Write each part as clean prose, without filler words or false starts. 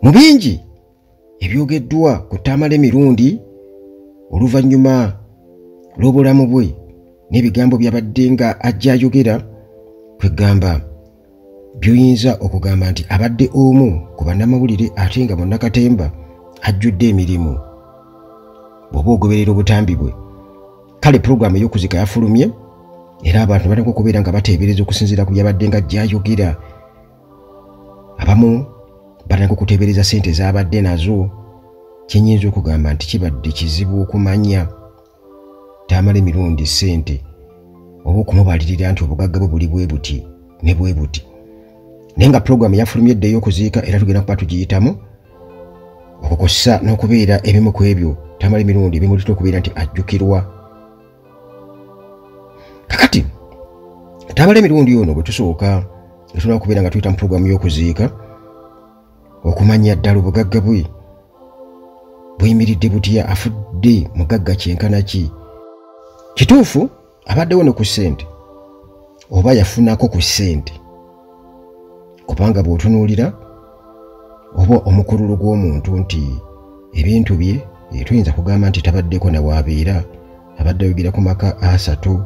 Mu bingi ebyogeddwa ku Tamale Emirundi oluvannyuma lw'obulamu bwe n'ebigambo by'abadde nga ajja ayogera, kwegamba by'oyinza okugamba nti abadde omu ku bannamawulire ate nga munnakatemba ajjudde emirimu. Bw'oba ogoberera obutambi bwe, kale pulogulaamu ey'okuzika yafulumye era abantu batandika okubeera nga bateebereza okusinziira ku byabadde nga ajja ayogera. Abamu batandika okuteebereza ssente z'abadde nazo, kyenyinza okugamba nti kibadde kizibu okumanya Tamale Emirundi ssente oba okumubalirira nti obugagga bwe buli bwe buti ne bwe buti. Naye nga pulogulaamu yafulumye edda ey'okuziika era tugenda kuba tugiyitamu okukosa n'okubeera ebimu ku ebyo Tamale Emirundi ebimulita okubeera nti ajjukirwa. Kakati Tamale Emirundi ono bwe tusooka tulina okubeera nga tuyita mu pulogulaamu y'okuziika okumanya ddala obugagga bwe buyimiridde butya, afudde mugagga kyenkana ki. Kituufu abaddewo ne ku ssente oba yafunako ku ssente, kubanga bw'otunuulira oba omukululo gw'omuntu nti ebintu bye tuyinza kugamba nti tabaddeko na waabeera, abadde ayogera ku maka asatu,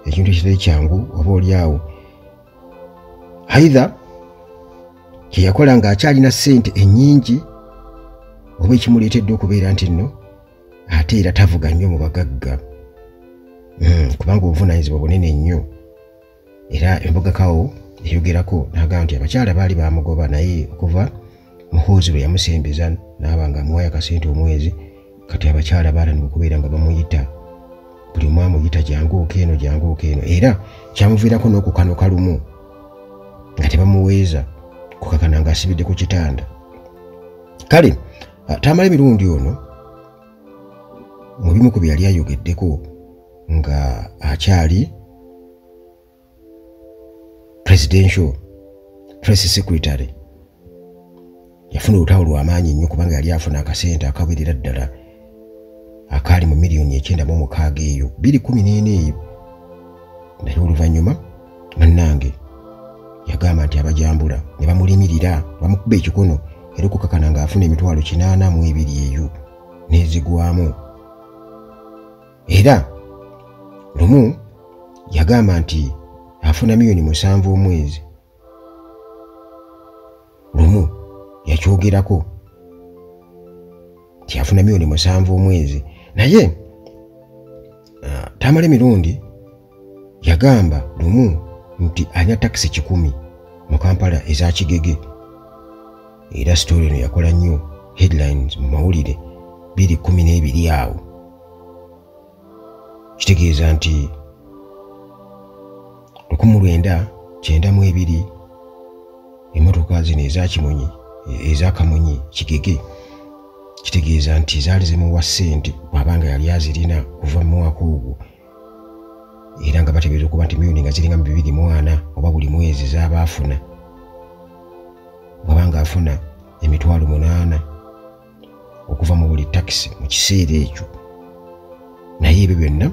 ekintu ekitali kyangu oba oliawo. Aidha kye yakola ng'akyalina ssente ennyingi oba ekimuleetedde okubeera nti nno ate era tavuga nnyo mu bagagga, kubanga obuvunaanyizibwa bunene nnyo. Era embogakawo eyogerako n'agamba nti abakyala baali bamugoba, naye okuva muhoozi lwe yamusembeza n'aba nga amuwayo akasente omwezi, kati abakyala baalanira okubeera nga bamuyita, buli omu amuyita janguuka eno janguuka eno, era kyamuviirako n'okukanuka lumu nga tebamuweeza kukakana ng'asibidde ku kitanda. Kale Tamale Emirundi ono mu bimu ku bye yali ayogeddeko nga akyali presidential press secretary yafuna olutawo lw'amaanyi nnyo, kubanga yali afuna akasente akawerera ddala akaali mu miliyoni 9.6 eyo 2014 eyo. Naye oluvannyuma bannange yagamba nti abajambula ne bamulimirira, bamukuba ekikono era okukakana ng'afuna emitwalo 82 eyo n'ezigwamu. Era lumu yagamba nti afuna miliyoni 7 omwezi. Lumu yakyogerako nti afuna miliyoni 7 omwezi. Naye Tamale Emirundi yagamba lumu nti anya takisi 10 mu Kampala eza Kigege. Era story eno yakola nnyo headlines mu mawulire 2012 awo. Kitegeeza nti 1992 emmotoka zino eza Kimonyi eza Kamonyi Kigege, kitegeeza nti zaali zimuwa ssente bw'abanga yali azirina kuva mu mwaka ogwo, era nga bategeeza okuba nti miliyoni nga ziringa 240 oba buli mwezi z'aba afuna, bw'abanga afuna emitwalo 8 okuva mu buli takisi mu kiseera ekyo. Naye ebyo byonna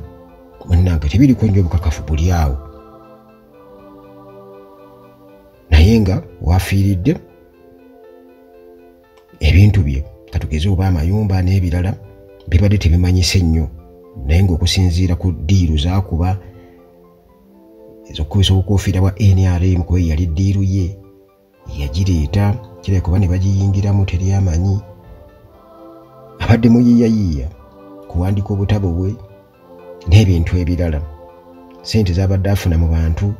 munnange tebiriko nnyo obukakafu buli awo, naye nga wafiiridde ebintu bye katugeze oba amayumba n'ebirala bibadde tebimanyise nnyo, naye ng'okusinziira ku ddiiru z'akuba ez'okukubisa obukofiira bwa NRM kuba yali ddiiru ye yagireeta, kirabika kuba ne bagiyingiramu teri amanyi, abadde muyiiyayiiya kuwandika obutabo bwe n'ebintu ebirala. Ssente z'abadde afuna mu bantu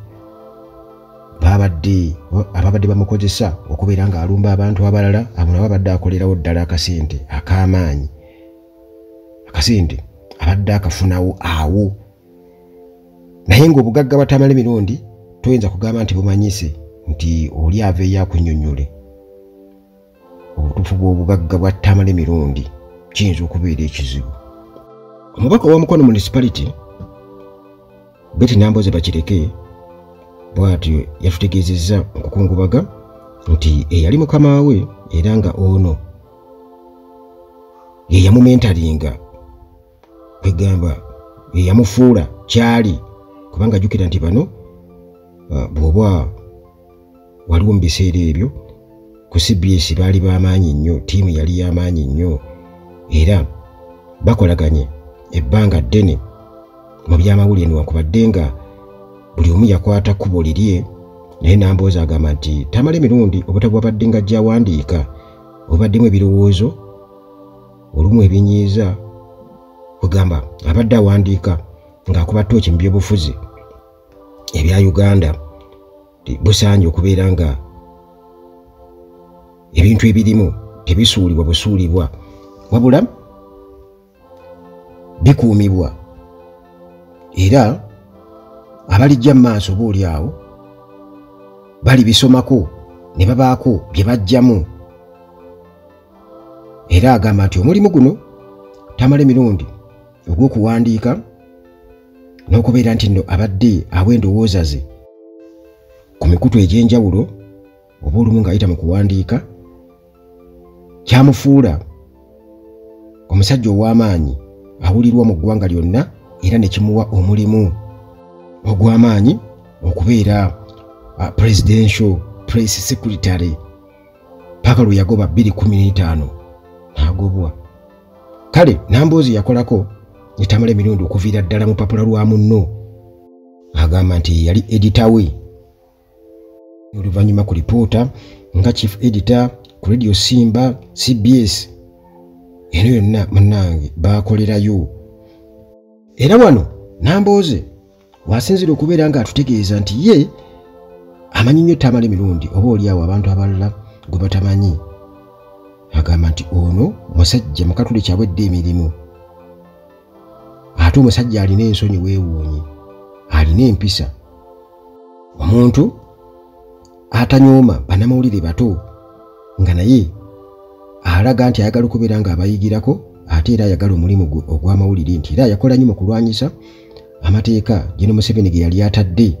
ababadde bamukozesa okubeera ng'alumba abantu abalala, abo nabo abadde akolerawo ddala akasente ak'amaanyi, akasente abadde akafunawo awo. Naye ng'obugagga bwa Tamale Emirundi toyinza kugamba nti bumanyise nti oli aveeyo akunnyonnyole. Obutuufu bw'obugagga bwa Tamale Emirundi kiyinza okubeera ekizibu. Omubaka wa Mukono Municipality Betty Namboze Bakireke bw'atyo yatutegeezezza okukungubaga nti eyali mukama we era nga ono ye yamumentalinga, kwegamba ye yamufuula kyali, kubanga ajjukira nti bano bw'oba waliwo mu biseera ebyo ku CBS baali b'amaanyi nnyo, ttiimu yali y'amaanyi nnyo era bakolaganye ebbanga ddene mu byamawulire newankubadde nga buli omu yakwata kkubo lirye, naye Nambooze agamba nti Tamale Mirundi obutabo bwabadde nga ajja awandiika obubaddemu ebirowoozo olumu ebinyiiza kugamba abadde awandiika ng'akuba ttooki mu byobufuzi ebya Uganda busaanye okubeera nga ebintu ebirimu tebisuulibwa busuulibwa wabula bikuumibwa era abalijja mu maaso booli awo bali bisomako ne babaako bye bajjamu. Era agamba nti omulimu guno Tamale Mirundi ogw'okuwandiika n'okubeera nti nno abadde awa endowooza ze ku mikutu egy'enjawulo oba olumu ng'ayita mu kuwandiika kyamufuula omusajja ow'amaanyi awulirwa mu ggwanga lyonna era ne kimuwa omulimu ogw'amaanyi okubeera presidential press secretary paka lwe yagoba 2015 n'agobwa. Kale Nambooze yakolako ne Tamale Mirundi okuviira ddala mu papula lwa munno agamba nti yali editor we oluvannyuma ku lipoota nga chief editor ku Radio Simba, CBS eno yonna munnange baakolerayo. Era wano Nambooze wasinzira okubeera nga atutegeeza nti ye amanyi nnyo Tamale Mirundi oba oliawo abantu abalala gwe batamanyi. Agamba nti ono musajja mukatule kyabwedde emirimu ate omusajja alina ensonyi weewuunyi, alina empisa, omuntu atanyooma bannamawulire bato nga naye alaga nti ayagala okubeera nga abayigirako ate era ayagala omulimu ogw'amawulire nti era yakola nnyo mu kulwanyisa amateeka Gen. Museveni ge yali atadde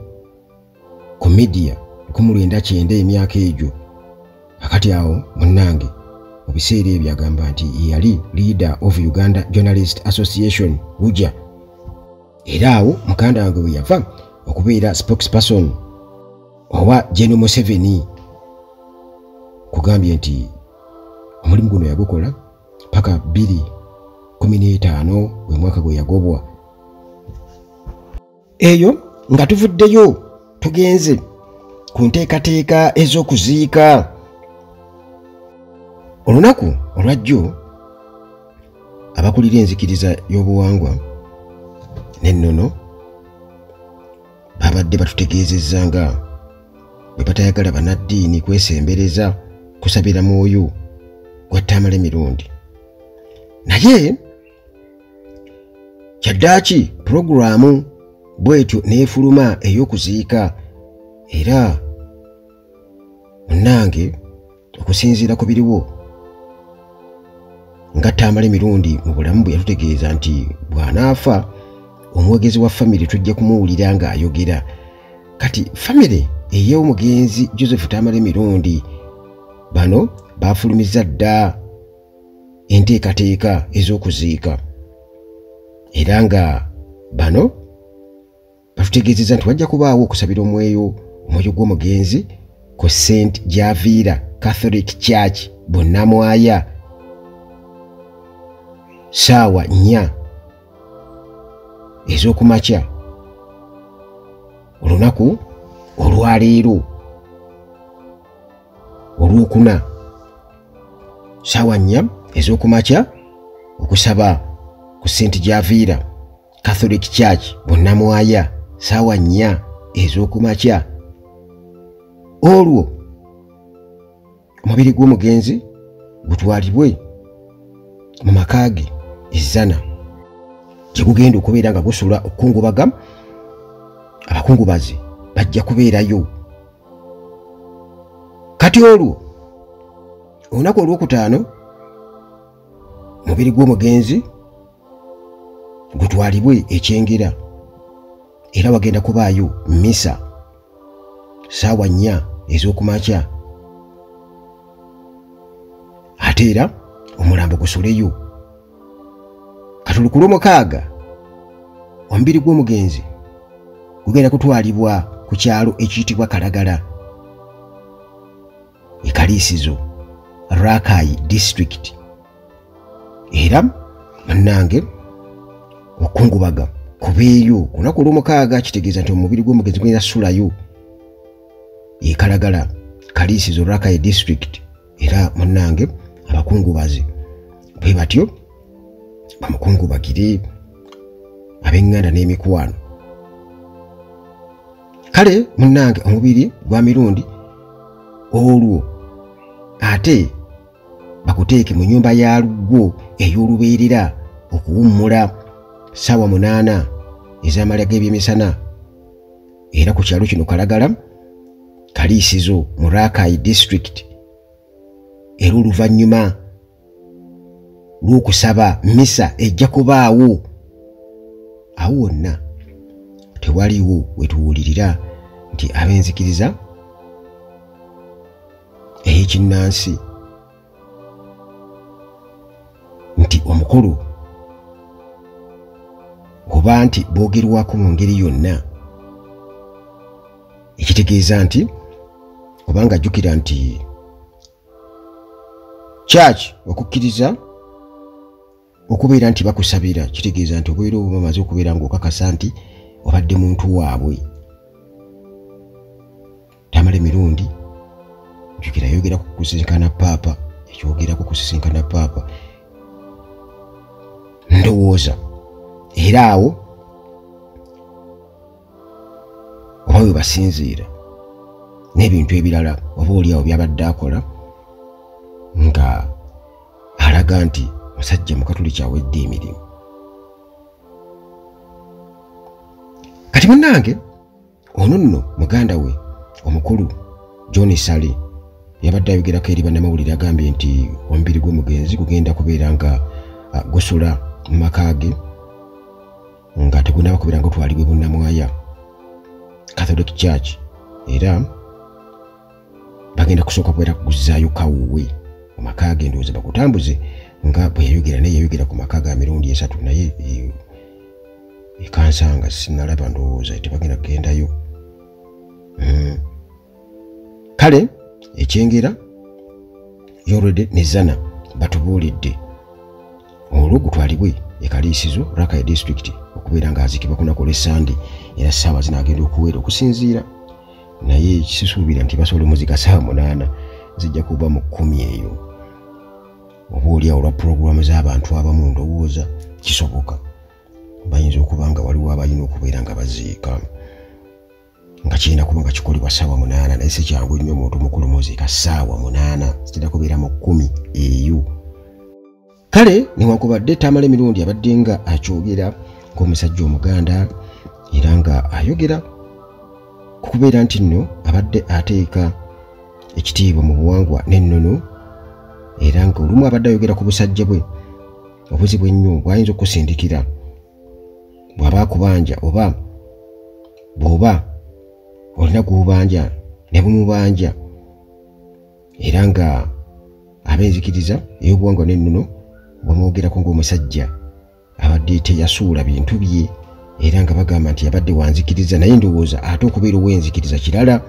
ku media 1999 emyaka egyo. Akati awo munnange mu biseera ebyo agamba nti yali leader of Uganda Journalist Association UJA era awo mukanda wange we yava okubeera spokesperson owa Gen. Museveni kugambye nti omulimu guno yagukola paka 2015 gwe mwaka gwe yagobwa. Eyo nga tuvuddeyo tugenze ku nteekateeka ez'okuziika. Olunaku olwajjo abakulira enzikiriza y'obuwangwa n'ennono babadde batutegeezezza nga bwe batayagala bannaddiini kwesembereza kusabira mwoyo gwa Tamale Mirundi. Naye kyaddaaki pulogulaamu bwetyo neefuluma ey'okuziika era munnange okusinziira ku biriwo nga Tamale Mirundi mu bulamu bwe yatutegeeza nti bw'anaafa omwogezi wa famire tujja kumuwulira ng'ayogera. Kati famire ey'omugenzi Joseph Tamale Mirundi bano baafulumiza dda enteekateeka ez'okuziika era nga bano batutegeezezza nti wajja kubaawo okusabira omwoyo gw'omugenzi ku St. Javiera Catholic Church Bonnamwaya ssaawa 4 ez'okumakya olunaku olwaleero olwokuna ssaawa 4 ez'okumakya okusaba ku St. Javiera Catholic Church Bonnamwaya ssaawa 4 ez'okumakya. Olwo omubiri gw'omugenzi gutwalibwe mu maka ge ezzana gye gugenda okubeera nga gusula okukungubaga. Abakungubazi bajja kubeerayo. Kati olwo olunaku olwokutaano omubiri gw'omugenzi gutwalibwe ekyengera era wagenda kubaayo misa ssaawa 4 ez'okumakya ate era omulambo gusuleyo. Katulu ku Lwomukaaga omubiri gw'omugenzi gugenda kutwalibwa ku kyalo ekiyitibwa Kalagala ekaliisizo Rakai district. Era munnange okungubaga kubeeyo ku lunaku olw'omukaaga kitegeeza nti omubiri gw'omugenzi gulina ssulayo ekalagala kaliisizo Rakai district. Era munnange abakungubazi bwe batyo bamukungubagire ab'eŋŋanda n'emikwano. Kale munnange omubiri gwa mirundi olwo ate bakuteeke mu nnyumba yaalugwo ey'olubeerera okuwummula ssaawa 8 ez'amala g'ebyemisana. Era ku kyalo kino kalagala kaliisizo mu Rakai district. Era oluvannyuma lw'okusaba misa ejja kubaawo awo wonna tewaliwo wetuwulirira nti ab'enzikiriza ey'ekinnansi nti omukolo oba nti boogerwako mu ngeri yonna, ekitegeeza nti obanga jjukira nti church okukkiriza okubeera nti bakusabira kitegeeza nti obeera oba bamaze okubeera ng'okakasa nti obadde muntu waabwe. Tamala emirundi jjukira yogera ku kusisinkana paapa, ekyogera ku kusisinkana paapa ndowooza era awo oba we basinziira n'ebintu ebirala oba oliawo byabadde akola nga alaga nti musajja mukatoliki awedde emirimu. Kati munnange ono nno muganda we omukulu John Sale yabadde ayogerako eri bannamawulire agambye nti omubiri gw'omugenzi gugenda kubeera nga gusula mu maka ge nga tegunaba kubeera nga otwalibwe bunnamwaya Catholic Church. Era bagenda kusooka kubeera kuguzaayo kawuwe mu maka ge ndowooza bakutambuze nga bwe yayogera naye yayogera ku maka ga mirundi 3 naye ekansanga sinalaba ndowooza tebagenda kugendayo. Kale ekyengera yorede ne Zana batubuulidde olwo gutwalibwe ekaliisizo Rakai district okubeera nga azikibwa kunaku olw'Essande era ssaawa zinaagenda okuwera okusinziira naye kisisuubira nti basobola omuzika ssaawa 8 zijja kuba mu 10 eyo. Oba oliawo olwa pulogulaamu z'abantu abamu ndowooza kisoboka bayinza okuba nga waliwo abalina okubeera nga baziika nga kirina kuba nga kikolebwa ssaawa 8 naye si kyangu nnyo omuntu omukulu muziika ssaawa 8 zitera kubeera mu 10 eyo. Kale newankubadde Tamala emirundi abadde nga akyogera ng'omusajja omuganda era nga ayogera ku kubeera nti nno abadde ateeka ekitiibwa mu buwangwa n'ennono era nga olumu abadde ayogera ku busajja bwe obuzibu ennyo bw'ayinza okusindikira bw'aba akubanja oba bw'oba olina gw'obanja ne bumubanja. Era nga ab'enzikiriza ey'obuwangwa n'ennono bamwogerako ng'omusajja abadde teyasuula bintu bye era nga bagamba nti yabadde wanzikiriza naye ndowooza ate okubeera ow'enzikiriza kirala